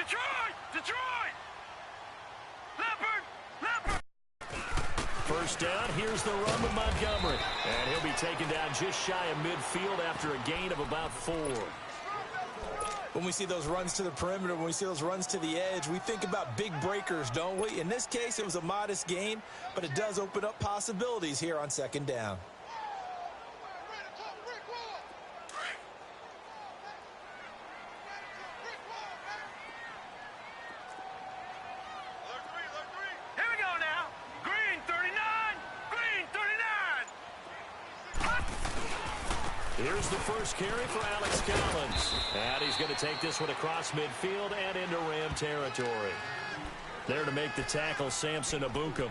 Detroit! Detroit! Leopard! Leopard! First down, here's the run with Montgomery. And he'll be taken down just shy of midfield after a gain of about 4. When we see those runs to the perimeter, when we see those runs to the edge, we think about big breakers, don't we? In this case, it was a modest gain, but it does open up possibilities here on second down. Here we go now. Green 39. Green 39. Here's the first carry for Alex Collins. And he's going to take this one across midfield and into Ram territory. There to make the tackle, Samson Abukum.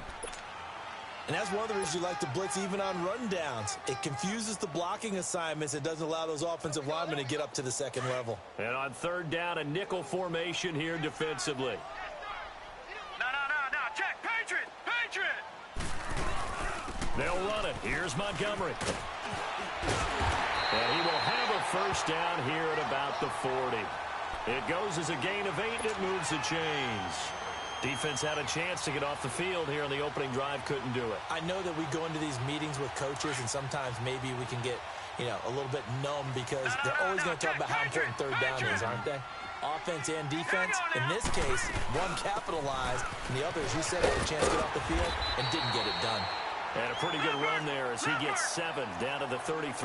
And that's one of the reasons you like to blitz even on rundowns. It confuses the blocking assignments. It doesn't allow those offensive linemen to get up to the second level. And on third down, a nickel formation here defensively. No. Check. Patriot. Patriot. They'll run it. Here's Montgomery. And he will have a first down here at about the 40. It goes as a gain of 8, and it moves the chains. Defense had a chance to get off the field here on the opening drive, couldn't do it. I know that we go into these meetings with coaches, and sometimes maybe we can get, a little bit numb because they're always going to talk about how important third down is, aren't they? Offense and defense. In this case, one capitalized, and the other, as you said, had a chance to get off the field and didn't get it done. And a pretty good run there as he gets 7 down to the 33.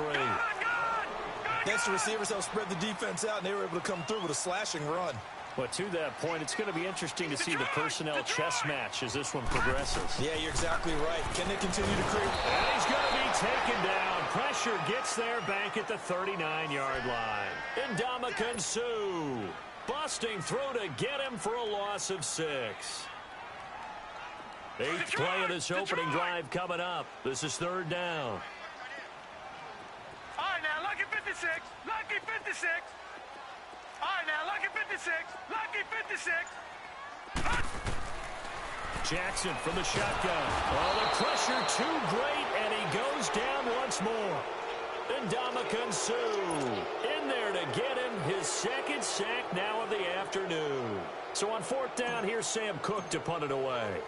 Thanks to receivers helped spread the defense out, and they were able to come through with a slashing run. But to that point, it's going to be interesting to see the personnel chess match as this one progresses. Yeah, you're exactly right. Can they continue to create? And he's going to be taken down. Pressure gets there back at the 39-yard line. Ndamukong Suh busting through to get him for a loss of 6. 8th play of this opening drive coming up. This is third down. All right, now, lucky 56. Lucky 56. All right, now, lucky 56. Lucky 56. Jackson from the shotgun. Oh, the pressure too great, and he goes down once more. Ndamukong Suh in there to get him his second sack now of the afternoon. So on fourth down, here's Sam Cook to punt it away.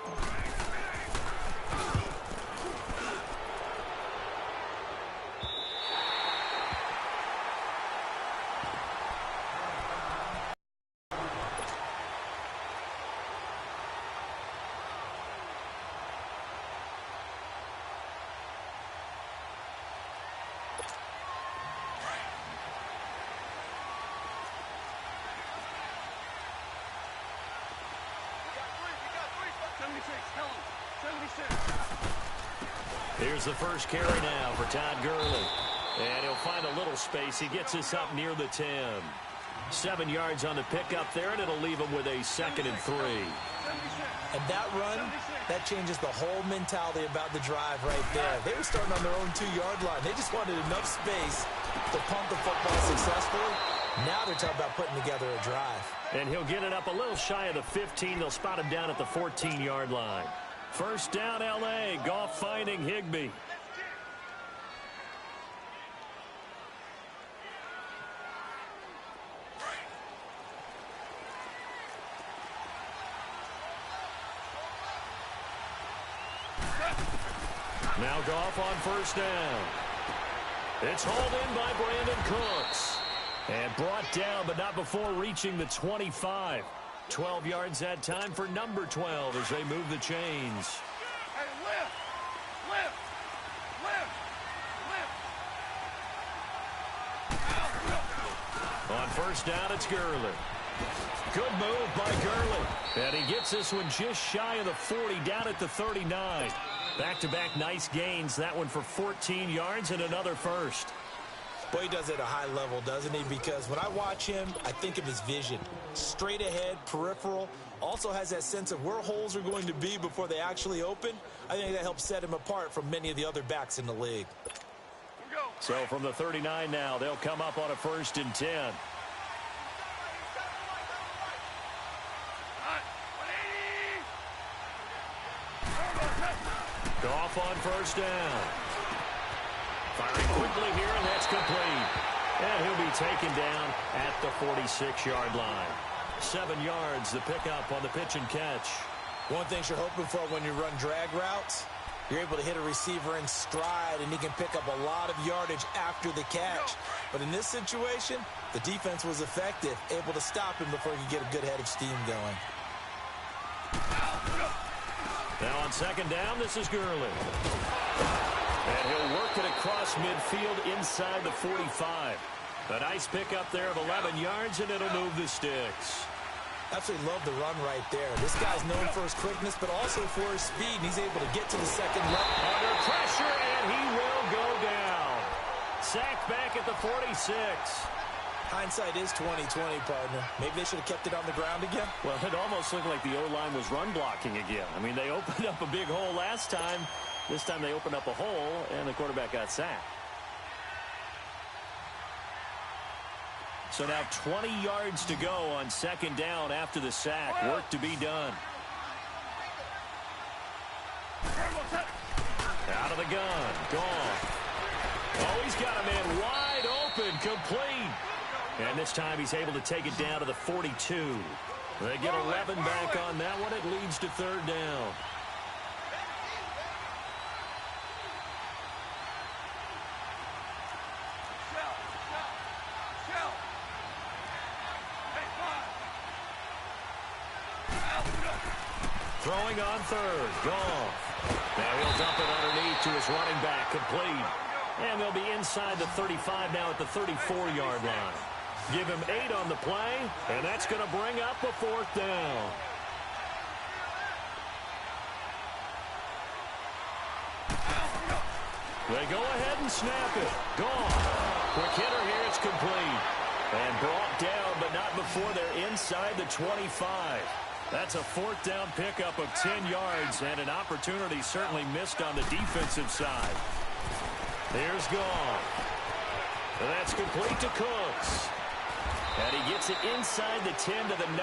Here's the first carry now for Todd Gurley. And he'll find a little space. He gets us up near the 10. 7 yards on the pickup there, and it'll leave him with a 2nd and 3. And that run, that changes the whole mentality about the drive right there. They were starting on their own 2-yard line. They just wanted enough space to pump the football successfully. Now they're talking about putting together a drive. And he'll get it up a little shy of the 15. They'll spot him down at the 14-yard line. First down, L.A. Goff finding Higbee. Now Goff on first down. It's hauled in by Brandon Cooks. And brought down, but not before reaching the 25. 12 yards that time for number 12 as they move the chains. Hey, lift! On first down, it's Gurley. Good move by Gurley. And he gets this one just shy of the 40, down at the 39. Back-to-back nice gains. That one for 14 yards and another first. Boy, he does it at a high level, doesn't he? Because when I watch him, I think of his vision. Straight ahead, peripheral. Also has that sense of where holes are going to be before they actually open. I think that helps set him apart from many of the other backs in the league. So from the 39 now, they'll come up on a 1st and 10. Goff on first down. Firing quickly here, and that's complete. And he'll be taken down at the 46-yard line. 7 yards, the pickup on the pitch and catch. One thing you're hoping for when you run drag routes, you're able to hit a receiver in stride, and he can pick up a lot of yardage after the catch. But in this situation, the defense was effective, able to stop him before he could get a good head of steam going. Now on second down, this is Gurley. And he'll work it across midfield inside the 45. A nice pickup there of 11 yards, and it'll move the sticks. Absolutely love the run right there. This guy's known for his quickness, but also for his speed, and he's able to get to the second level. Under pressure, and he will go down. Sacked back at the 46. Hindsight is 20/20, partner. Maybe they should have kept it on the ground again. Well, it almost looked like the O-line was run blocking again. I mean, they opened up a big hole last time. This time they opened up a hole, and the quarterback got sacked. So now 20 yards to go on second down after the sack. Work to be done. Out of the gun. Gone. Oh, he's got a man wide open. Complete. And this time he's able to take it down to the 42. They get 11 back on that one. It leads to third down. Throwing on third. Goff. Now he'll dump it underneath to his running back. Complete. And they'll be inside the 35 now at the 34-yard line. Give him 8 on the play, and that's going to bring up a fourth down. They go ahead and snap it. Gone. Quick hitter here. It's complete. And brought down, but not before they're inside the 25. That's a fourth down pickup of 10 yards, and an opportunity certainly missed on the defensive side. Here's Goff. And that's complete to Cooks. And he gets it inside the 10 to the 9.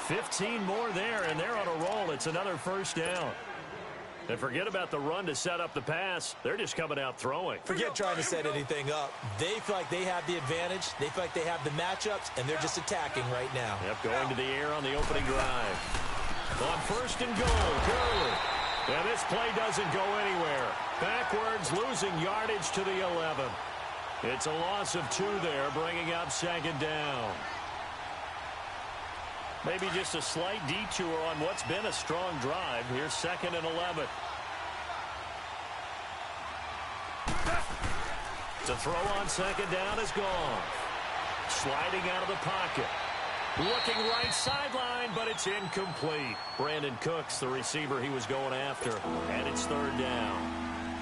15 more there, and they're on a roll. It's another first down. And forget about the run to set up the pass. They're just coming out throwing. Forget trying to set anything up. They feel like they have the advantage. They feel like they have the matchups, and they're just attacking right now. Yep, going to the air on the opening drive. On first and goal, Gurley. And this play doesn't go anywhere. Backwards, losing yardage to the 11. It's a loss of 2 there, bringing up second down. Maybe just a slight detour on what's been a strong drive. Here's second and 11. To throw on second down is gone. Sliding out of the pocket. Looking right sideline, but it's incomplete. Brandon Cooks, the receiver he was going after. And it's third down.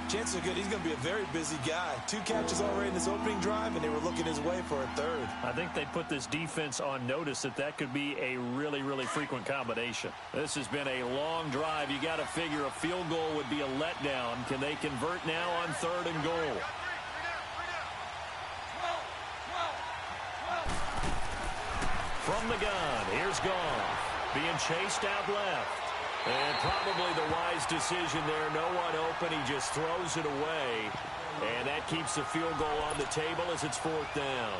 Chances are good he's going to be a very busy guy. 2 catches already in this opening drive, and they were looking his way for a third. I think they put this defense on notice that could be a really, really frequent combination. This has been a long drive. You got to figure a field goal would be a letdown. Can they convert now on third and goal? From the gun, here's Goff. Being chased out left. And probably the wise decision there. No one open. He just throws it away. And that keeps the field goal on the table as it's fourth down.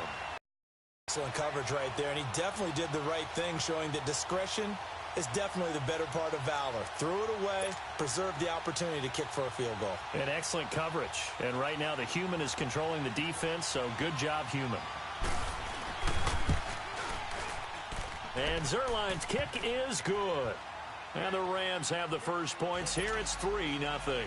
Excellent coverage right there. And he definitely did the right thing, showing that discretion is definitely the better part of valor. Threw it away, preserved the opportunity to kick for a field goal. And excellent coverage. And right now the human is controlling the defense, so good job, human. And Zerline's kick is good. And the Rams have the first points here. It's 3-0.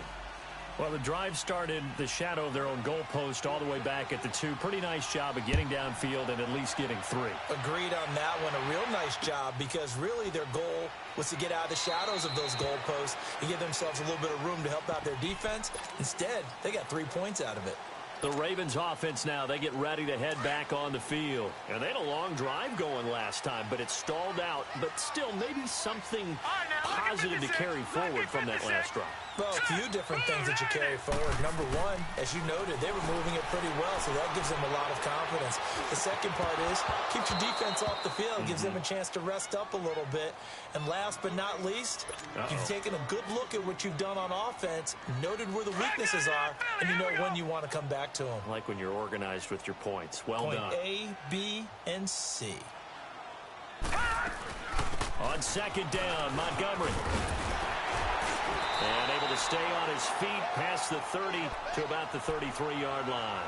Well, the drive started the shadow of their own goalpost all the way back at the 2. Pretty nice job of getting downfield and at least getting 3. Agreed on that one. A real nice job, because really their goal was to get out of the shadows of those goalposts and give themselves a little bit of room to help out their defense. Instead, they got 3 points out of it. The Ravens offense now, they get ready to head back on the field. And they had a long drive going last time, but it stalled out. But still, maybe something positive to carry forward from that last drive. Well, a few different things that you carry forward. Number one, as you noted, they were moving it pretty well, so that gives them a lot of confidence. The second part is, keeps your defense off the field, gives them a chance to rest up a little bit. And last but not least, you've taken a good look at what you've done on offense, noted where the weaknesses are, and you know when you want to come back to them. Like when you're organized with your points. Well done. Point A, B, and C. On second down, Montgomery. And able to stay on his feet past the 30 to about the 33-yard line.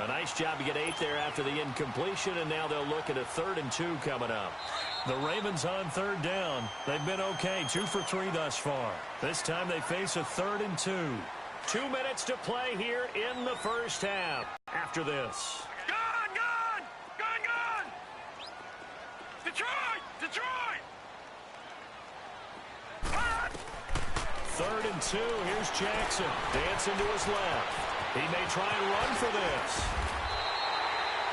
A nice job to get 8 there after the incompletion, and now they'll look at a 3rd and 2 coming up. The Ravens on 3rd down. They've been okay, 2 for 3 thus far. This time they face a 3rd and 2. 2 minutes to play here in the first half. After this. Gone! Detroit! 3rd and 2. Here's Jackson. Dancing to his left. He may try and run for this.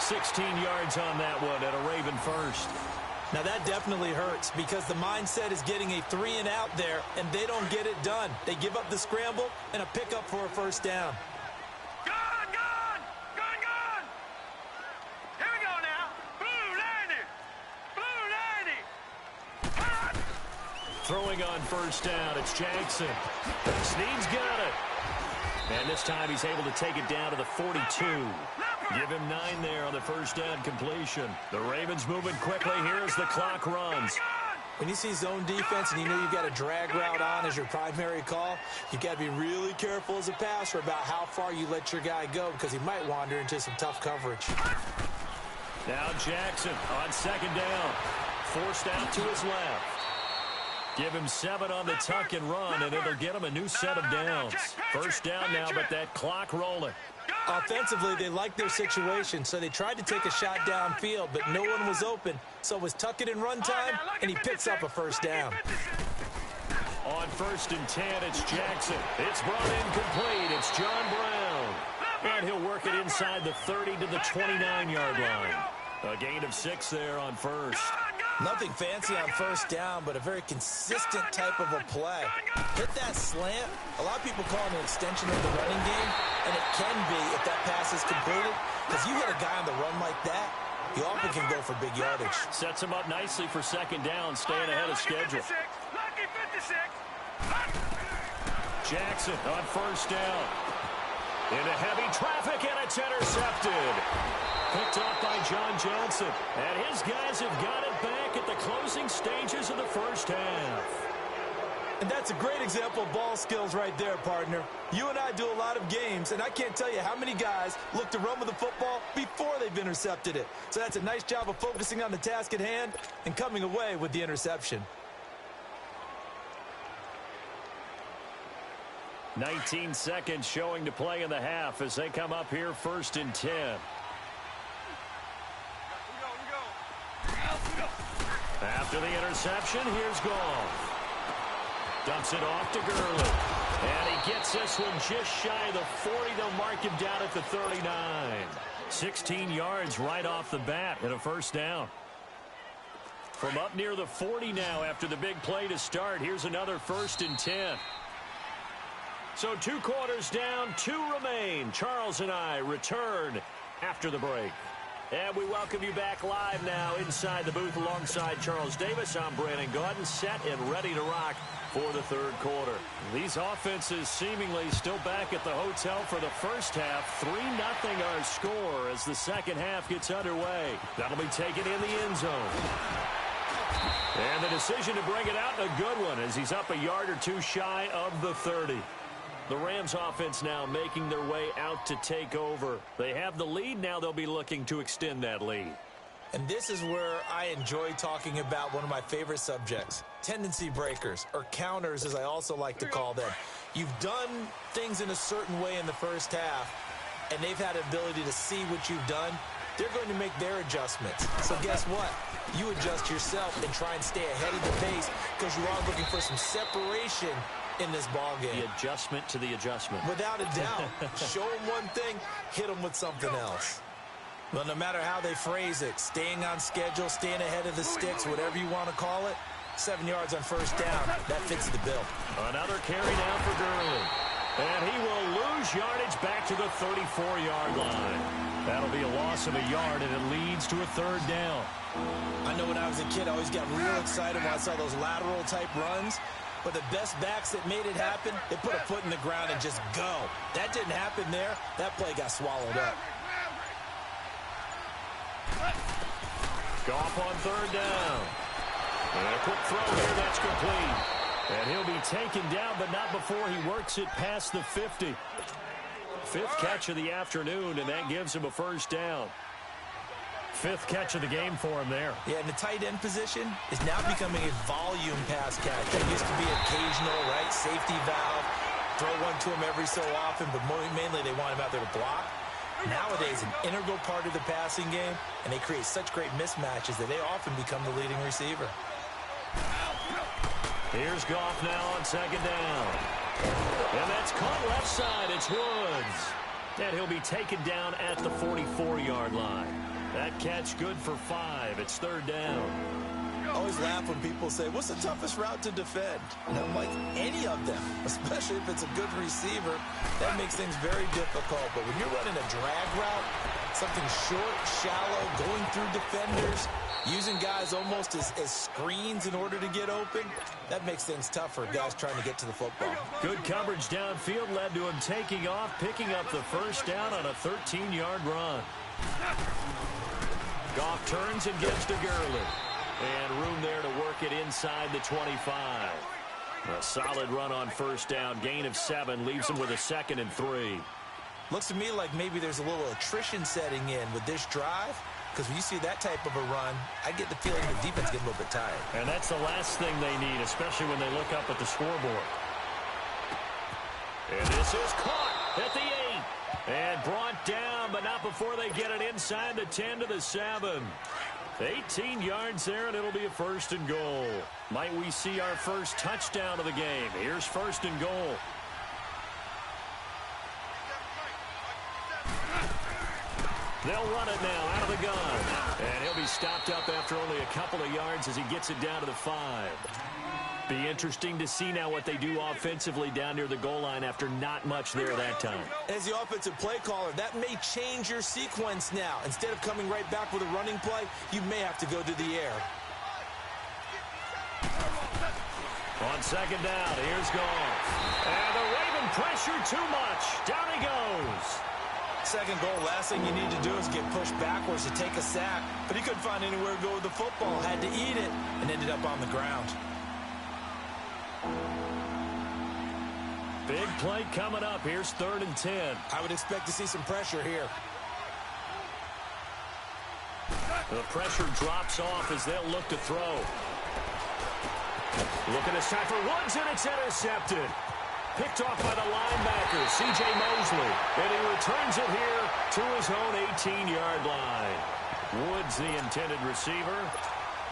16 yards on that one at a Raven first. Now that definitely hurts because the mindset is getting a 3-and-out there, and they don't get it done. They give up the scramble and a pickup for a first down. Gone! Here we go now. Blue 90. Throwing on first down, it's Jackson. Snead's got it. And this time he's able to take it down to the 42. Give him 9 there on the first down completion. The Ravens moving quickly here as the clock runs. When you see zone defense and you know you've got a drag route on as your primary call, you've got to be really careful as a passer about how far you let your guy go because he might wander into some tough coverage. Now Jackson on second down. Forced out to his left. Give him 7 on the tuck and run, and it'll get him a new set of downs. First down now, but that clock rolling. Offensively, they like their situation, so they tried to take a shot downfield, but no one was open. So it was tuck it and run time, and he picks up a first down. On 1st and 10, it's Jackson. It's brought in complete. It's John Brown. And he'll work it inside the 30 to the 29-yard line. A gain of 6 there on first. Nothing fancy on first down, but a very consistent type of a play. Hit that slant. A lot of people call it an extension of the running game, and it can be if that pass is completed, because you hit a guy on the run like that, he often can go for big yardage. Sets him up nicely for second down, staying ahead of schedule. Jackson on first down. Into heavy traffic, and it's intercepted. Picked off by John Johnson. And his guys have got it back at the closing stages of the first half. And that's a great example of ball skills right there, partner. You and I do a lot of games, and I can't tell you how many guys look to run with the football before they've intercepted it. So that's a nice job of focusing on the task at hand and coming away with the interception. 19 seconds showing to play in the half as they come up here 1st and 10. After the interception, here's Goff. Dumps it off to Gurley. And he gets this one just shy of the 40. They'll mark him down at the 39. 16 yards right off the bat and a first down. From up near the 40 now after the big play to start. Here's another 1st and 10. So 2 quarters down, 2 remain. Charles and I return after the break. And we welcome you back live now inside the booth alongside Charles Davis. I'm Brandon Gaudin, set and ready to rock for the 3rd quarter. These offenses seemingly still back at the hotel for the first half. 3-0 our score as the second half gets underway. That'll be taken in the end zone. And the decision to bring it out, a good one, as he's up a yard or 2 shy of the 30. The Rams offense now making their way out to take over. They have the lead. Now they'll be looking to extend that lead. And this is where I enjoy talking about one of my favorite subjects, tendency breakers, or counters as I also like to call them. You've done things in a certain way in the first half, and they've had an ability to see what you've done. They're going to make their adjustments. So guess what? You adjust yourself and try and stay ahead of the pace because you are looking for some separation in this ball game. The adjustment to the adjustment. Without a doubt. Show them one thing, hit them with something else. Well, no matter how they phrase it, staying on schedule, staying ahead of the sticks, whatever you want to call it, 7 yards on first down, that fits the bill. Another carry down for Gurley. And he will lose yardage back to the 34-yard line. That'll be a loss of a yard, and it leads to a 3rd down. I know when I was a kid, I always got real excited when I saw those lateral-type runs. But the best backs that made it happen, they put a foot in the ground and just go. That didn't happen there. That play got swallowed up. Goff on 3rd down. And a quick throw here, that's complete. And he'll be taken down, but not before he works it past the 50. Fifth catch of the afternoon, and that gives him a first down. Fifth catch of the game for him there. Yeah, and the tight end position is now becoming a volume pass catch. It used to be occasional, right? Safety valve. Throw one to him every so often, but mainly they want him out there to block. Nowadays, an integral part of the passing game, and they create such great mismatches that they often become the leading receiver. Here's Goff now on second down. And that's caught left side. It's Woods. And he'll be taken down at the 44-yard line. That catch good for 5. It's third down. I always laugh when people say, what's the toughest route to defend? And I'm like, any of them, especially if it's a good receiver. That makes things very difficult. But when you're running a drag route, something short, shallow, going through defenders, using guys almost as screens in order to get open, that makes things tough for guys trying to get to the football. Good coverage downfield led to him taking off, picking up the first down on a 13-yard run. Goff turns and gives to Gurley. And room there to work it inside the 25. A solid run on first down. Gain of 7 leaves him with a 2nd and 3. Looks to me like maybe there's a little attrition setting in with this drive. Because when you see that type of a run, I get the feeling the defense gets a little bit tired. And that's the last thing they need, especially when they look up at the scoreboard. And this is caught at the 8. And brought down, but not before they get it inside the 10 to the 7. 18 yards there, and it'll be a 1st and goal. Might we see our first touchdown of the game? Here's 1st and goal. They'll run it now out of the gun. And he'll be stopped up after only a couple of yards as he gets it down to the 5. Be interesting to see now what they do offensively down near the goal line after not much there that time. As the offensive play caller, that may change your sequence now. Instead of coming right back with a running play, you may have to go to the air. On second down, here's Goff. And the Raven pressure too much. Down he goes. Second goal, last thing you need to do is get pushed backwards to take a sack. But he couldn't find anywhere to go with the football. Had to eat it and ended up on the ground. Big play coming up. Here's 3rd and 10. I would expect to see some pressure here. The pressure drops off as they'll look to throw. Looking this time for Woods, and it's intercepted. Picked off by the linebacker, C.J. Mosley. And he returns it here to his own 18-yard line. Woods, the intended receiver.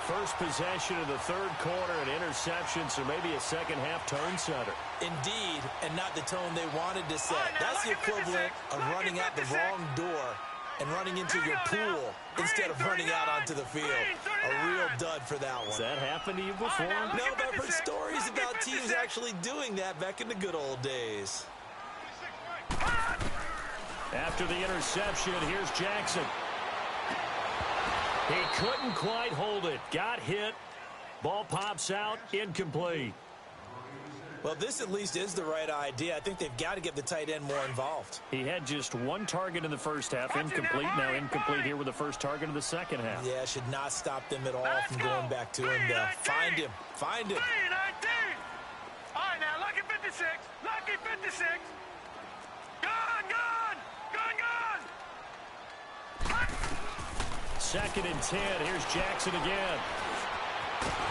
First possession of the 3rd quarter, an interception, so maybe a second-half tone setter. Indeed, and not the tone they wanted to set. That's the equivalent of running out the wrong door and running into your pool instead of running out onto the field. A real dud for that one. Has that happened to you before? No, but I've heard stories about teams actually doing that back in the good old days. After the interception, here's Jackson. He couldn't quite hold it. Got hit. Ball pops out. Incomplete. Well, this at least is the right idea. I think they've got to get the tight end more involved. He had just 1 target in the first half. Incomplete. Now incomplete here with the first target of the second half. Yeah, should not stop them at all from going back to him. Find him. Find him. 3-19. All right, now, lucky 56. Lucky 56. Gone, gone. Gone, gone. 2nd and 10. Here's Jackson again.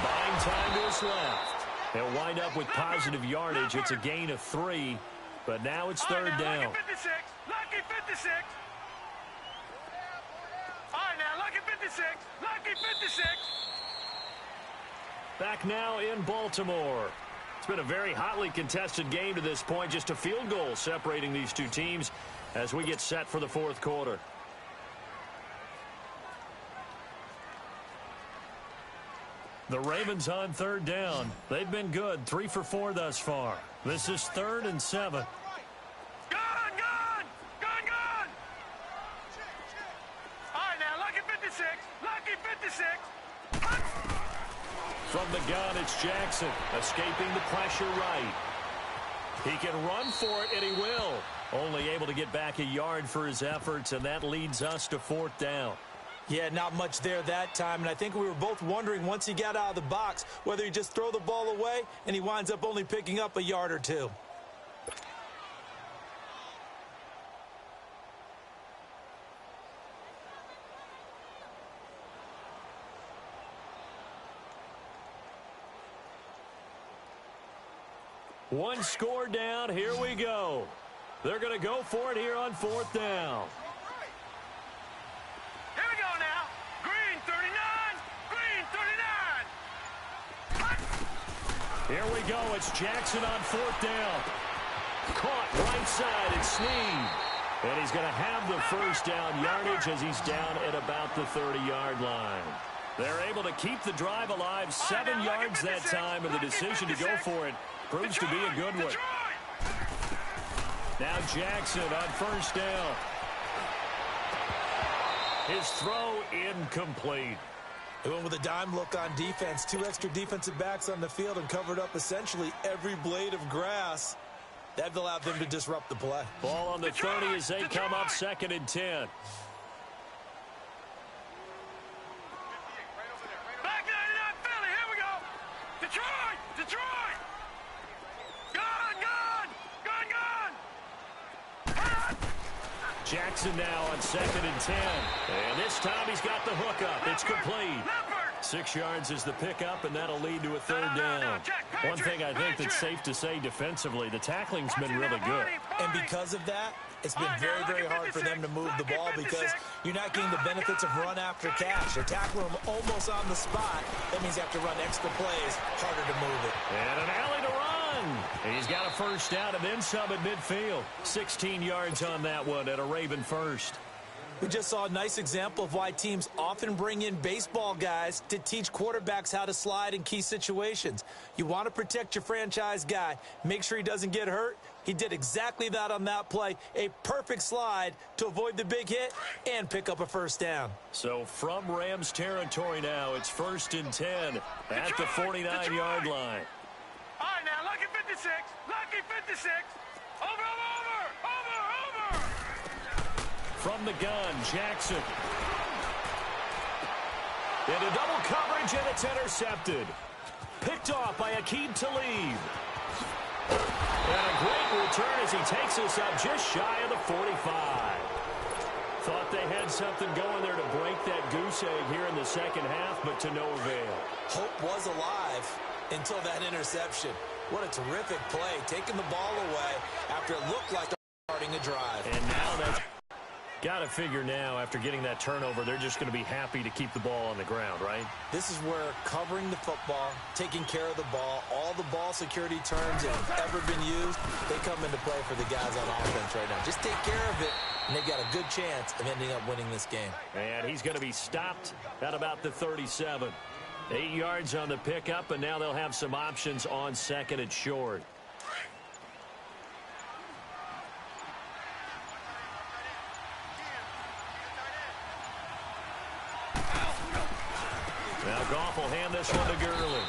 Buying time to his left. They'll wind up with positive yardage. It's a gain of 3, but now it's 3rd down. Lucky 56. Lucky 56. All right, now, lucky 56. Lucky 56. Back now in Baltimore. It's been a very hotly contested game to this point. Just a field goal separating these two teams as we get set for the 4th quarter. The Ravens on 3rd down. They've been good. 3 for 4 thus far. This is 3rd and 7. Gone, gone. Gone, gone. All right, now, lucky 56. Lucky 56. From the gun, it's Jackson, escaping the pressure right. He can run for it, and he will. Only able to get back a yard for his efforts, and that leads us to 4th down. Yeah, not much there that time, and I think we were both wondering once he got out of the box whether he'd just throw the ball away, and he winds up only picking up a yard or two. One score down, here we go. They're going to go for it here on 4th down. Here we go now. Green 39. Green 39. Here we go. It's Jackson on 4th down. Caught right side and Snead. And he's going to have the first down yardage as he's down at about the 30-yard line. They're able to keep the drive alive, 7 yards that time, and the decision to go for it proves to be a good one. Now Jackson on first down. His throw incomplete. He went with a dime look on defense. 2 extra defensive backs on the field and covered up essentially every blade of grass. That allowed them to disrupt the play. Ball on the 30 as they come up 2nd and 10. Back 99 Philly. Here we go. Detroit. Detroit. Gun. Jackson now on 2nd and 10. And this time he's got the hook up. It's complete. 6 yards is the pickup, and that'll lead to a 3rd down. One thing I think that's safe to say defensively, the tackling's been really good. And because of that, it's been very, very hard for them to move the ball because you're not getting the benefits of run after catch. They're tackling them almost on the spot. That means you have to run extra plays, harder to move it. And an alley to run. He's got a first down and then some at midfield. 16 yards on that one at a Raven first. We just saw a nice example of why teams often bring in baseball guys to teach quarterbacks how to slide in key situations. You want to protect your franchise guy. Make sure he doesn't get hurt. He did exactly that on that play. A perfect slide to avoid the big hit and pick up a first down. So from Rams territory now, it's 1st and 10 at the 49-yard line. All right, now, lucky 56. Lucky 56. Over. From the gun, Jackson. Into double coverage, and it's intercepted. Picked off by Aqib-Talib. And a great return as he takes us up just shy of the 45. Thought they had something going there to break that goose egg here in the second half, but to no avail. Hope was alive until that interception. What a terrific play, taking the ball away after it looked like starting a drive. And now that's got to figure now, after getting that turnover, they're just going to be happy to keep the ball on the ground, right? This is where covering the football, taking care of the ball, all the ball security terms that have ever been used, they come into play for the guys on offense right now. Just take care of it, and they've got a good chance of ending up winning this game. And he's going to be stopped at about the 37. 8 yards on the pickup, and now they'll have some options on 2nd and short. Now Goff will hand this one to Gurley.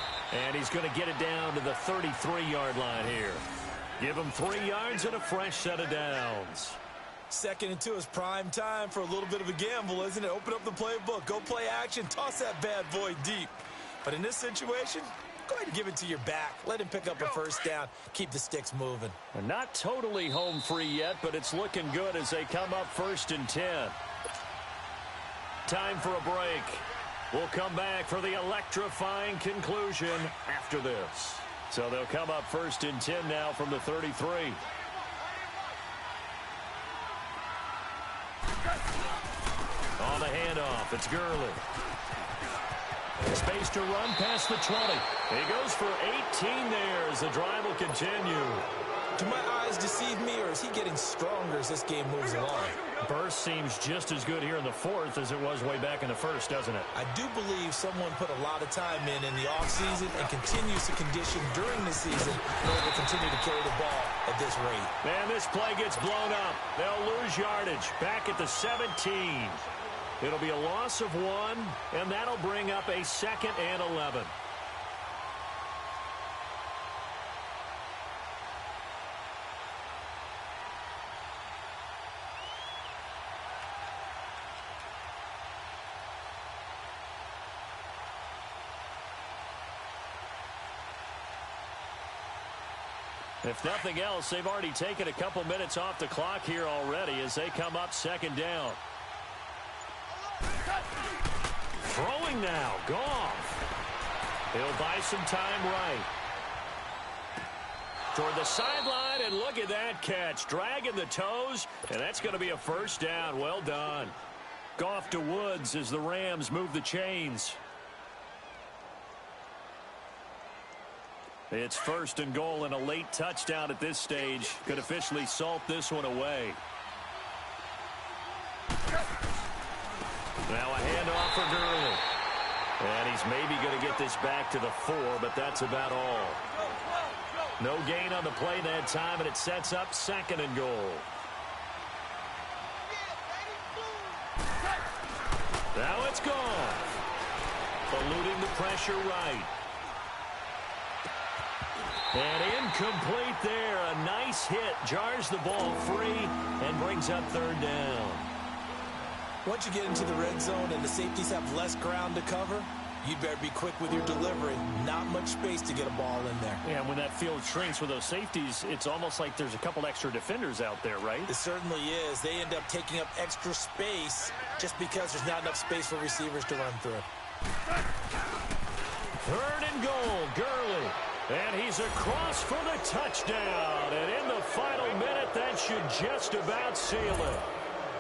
And he's going to get it down to the 33-yard line here. Give him 3 yards and a fresh set of downs. 2nd and 2 is prime time for a little bit of a gamble, isn't it? Open up the playbook, go play action, toss that bad boy deep. But in this situation, go ahead and give it to your back. Let him pick up a first down. Keep the sticks moving. And not totally home free yet, but it's looking good as they come up 1st and 10. Time for a break. We'll come back for the electrifying conclusion after this. So they'll come up 1st and 10 now from the 33. On the handoff, it's Gurley. Space to run past the 20. He goes for 18 there as the drive will continue. Do my eyes deceive me, or is he getting stronger as this game moves along? Burst seems just as good here in the 4th as it was way back in the 1st, doesn't it? I do believe someone put a lot of time in the offseason and continues to condition during the season in order to continue to carry the ball at this rate. And this play gets blown up. They'll lose yardage back at the 17. It'll be a loss of 1, and that'll bring up a 2nd and 11. If nothing else, they've already taken a couple minutes off the clock here already as they come up second down. Throwing now, Goff. He'll buy some time right. Toward the sideline, and look at that catch. Dragging the toes, and that's going to be a first down. Well done. Goff to Woods as the Rams move the chains. It's first and goal, and a late touchdown at this stage could officially salt this one away. Now a handoff for Gurley. And he's maybe going to get this back to the 4, but that's about all. No gain on the play that time, and it sets up second and goal. Now it's gone. Eluding the pressure right. And incomplete there. A nice hit. Jars the ball free and brings up third down. Once you get into the red zone and the safeties have less ground to cover, you'd better be quick with your delivery. Not much space to get a ball in there. Yeah, when that field shrinks with those safeties, it's almost like there's a couple extra defenders out there, right? It certainly is. They end up taking up extra space just because there's not enough space for receivers to run through. Third and goal, Gurley. And he's across for the touchdown. And in the final minute, that should just about seal it.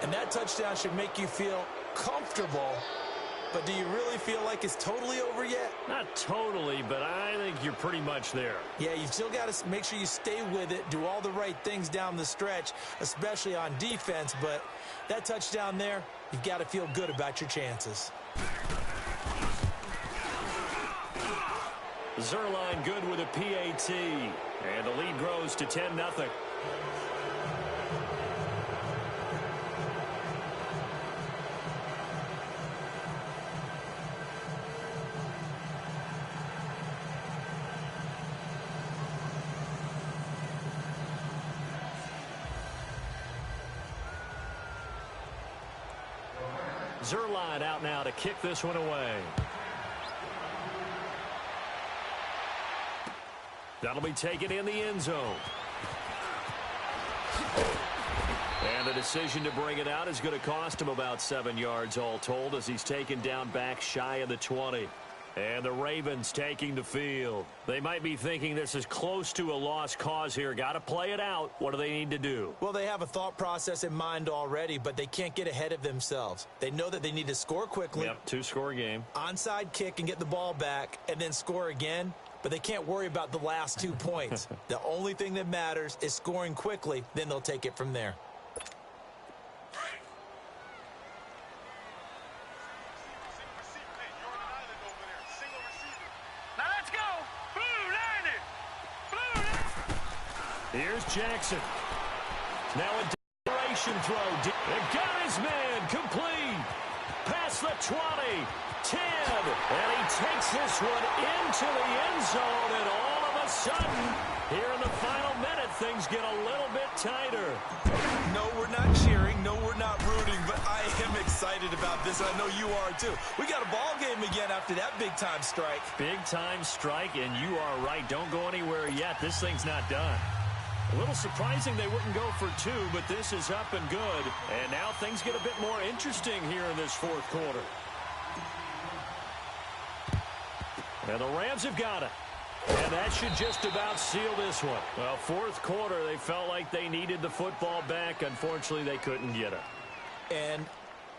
And that touchdown should make you feel comfortable. But do you really feel like it's totally over yet? Not totally, but I think you're pretty much there. Yeah, you still got to make sure you stay with it, do all the right things down the stretch, especially on defense. But that touchdown there, you've got to feel good about your chances. Zerline good with a PAT. And the lead grows to 10-0. Zerline out now to kick this one away. That'll be taken in the end zone. And the decision to bring it out is going to cost him about 7 yards all told as he's taken down back shy of the 20. And the Ravens taking the field. They might be thinking this is close to a lost cause here. Got to play it out. What do they need to do? Well, they have a thought process in mind already, but they can't get ahead of themselves. They know that they need to score quickly. Yep, 2-score game. Onside kick and get the ball back and then score again. But they can't worry about the last 2 points. The only thing that matters is scoring quickly. Then they'll take it from there. Now let's go. Blue line it. Blue. Here's Jackson. Now a desperation throw. And got his man complete. Past the 20. 10, and he takes this one into the end zone, and all of a sudden, here in the final minute, things get a little bit tighter. No, we're not cheering. No, we're not rooting, but I am excited about this, and I know you are too. We got a ball game again after that big-time strike. Big-time strike, and you are right. Don't go anywhere yet. This thing's not done. A little surprising they wouldn't go for 2, but this is up and good, and now things get a bit more interesting here in this fourth quarter. And the Rams have got it. And that should just about seal this one. Well, fourth quarter, they felt like they needed the football back. Unfortunately, they couldn't get it. And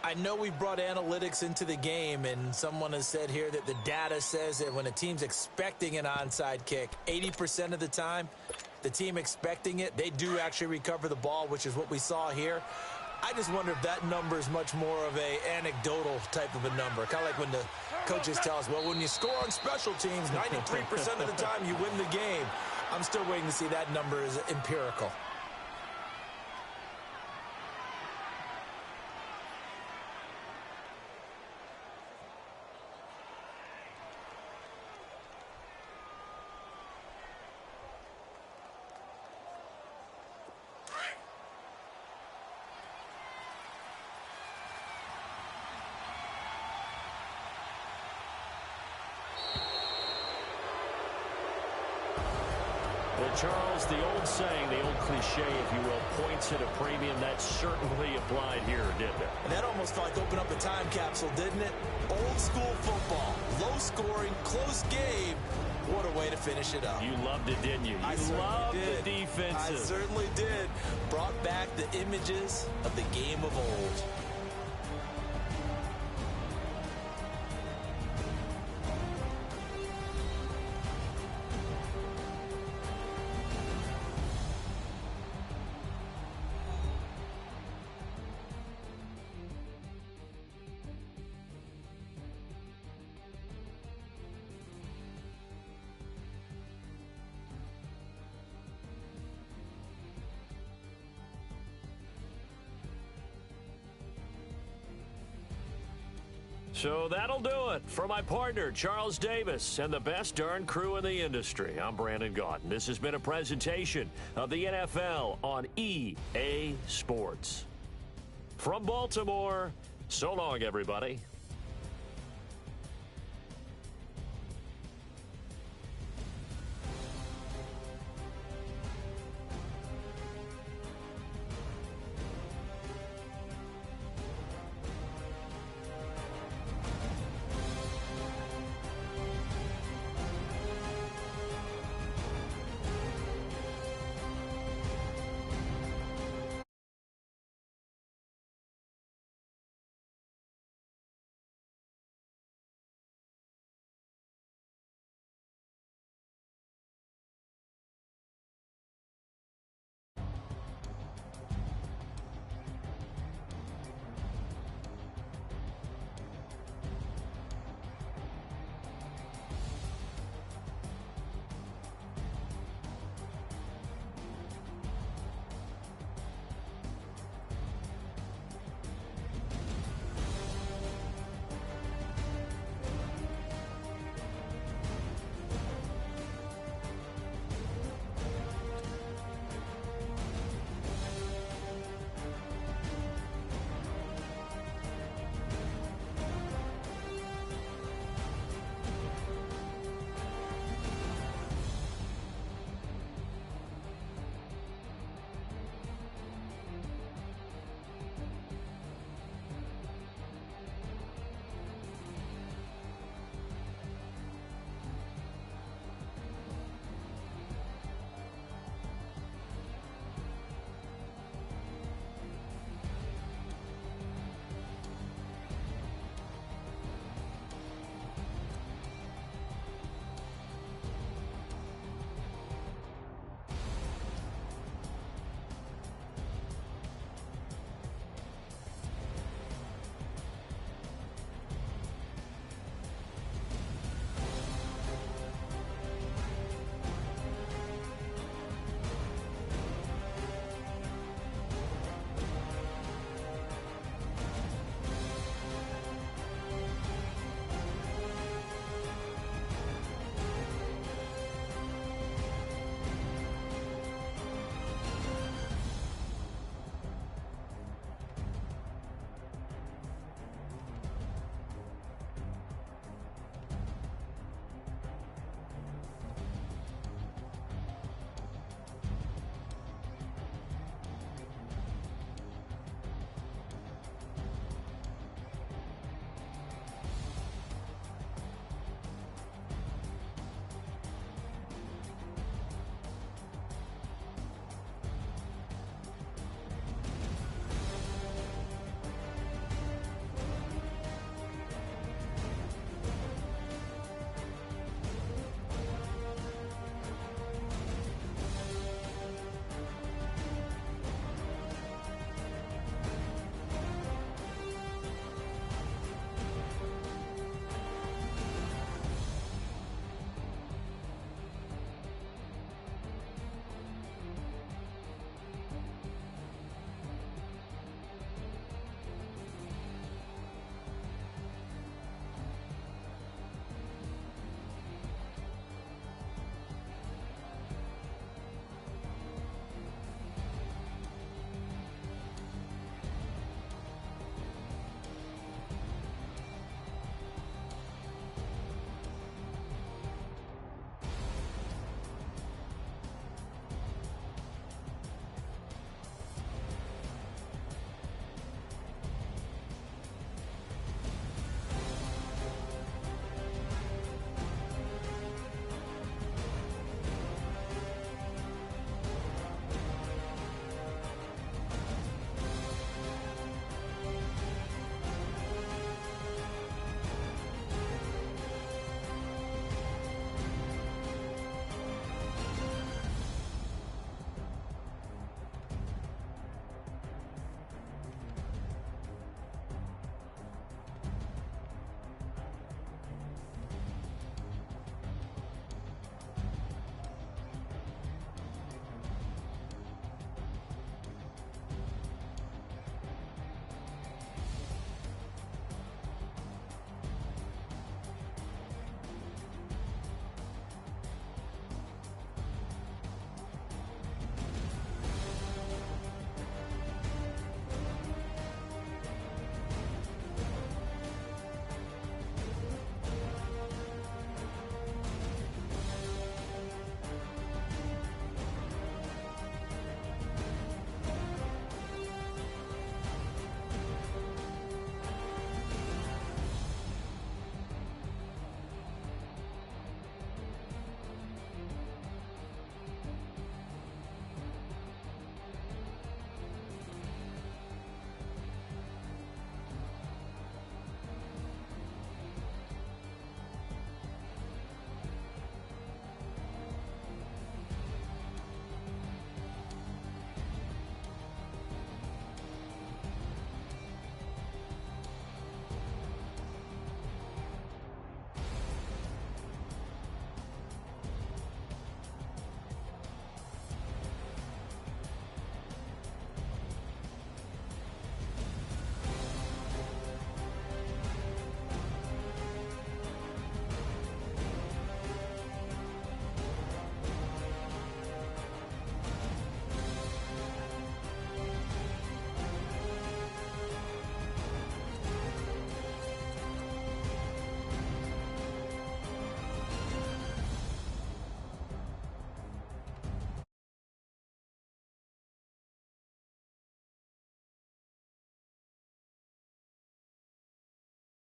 I know we brought analytics into the game, and someone has said here that the data says that when a team's expecting an onside kick, 80% of the time, the team expecting it, they do actually recover the ball, which is what we saw here. I just wonder if that number is much more of a anecdotal type of a number. Kind of like when the coaches tell us, well, when you score on special teams, 93% of the time you win the game. I'm still waiting to see that number is empirical. Well, Charles, the old saying, the old cliche, if you will, points at a premium. That certainly applied here, didn't it? And that almost like opened up a time capsule, didn't it? Old school football, low scoring, close game. What a way to finish it up. You loved it, didn't you? You loved the defensive. I certainly did. Brought back the images of the game of old. So that'll do it. For my partner, Charles Davis, and the best darn crew in the industry, I'm Brandon Gaudin. This has been a presentation of the NFL on EA Sports. From Baltimore, so long, everybody.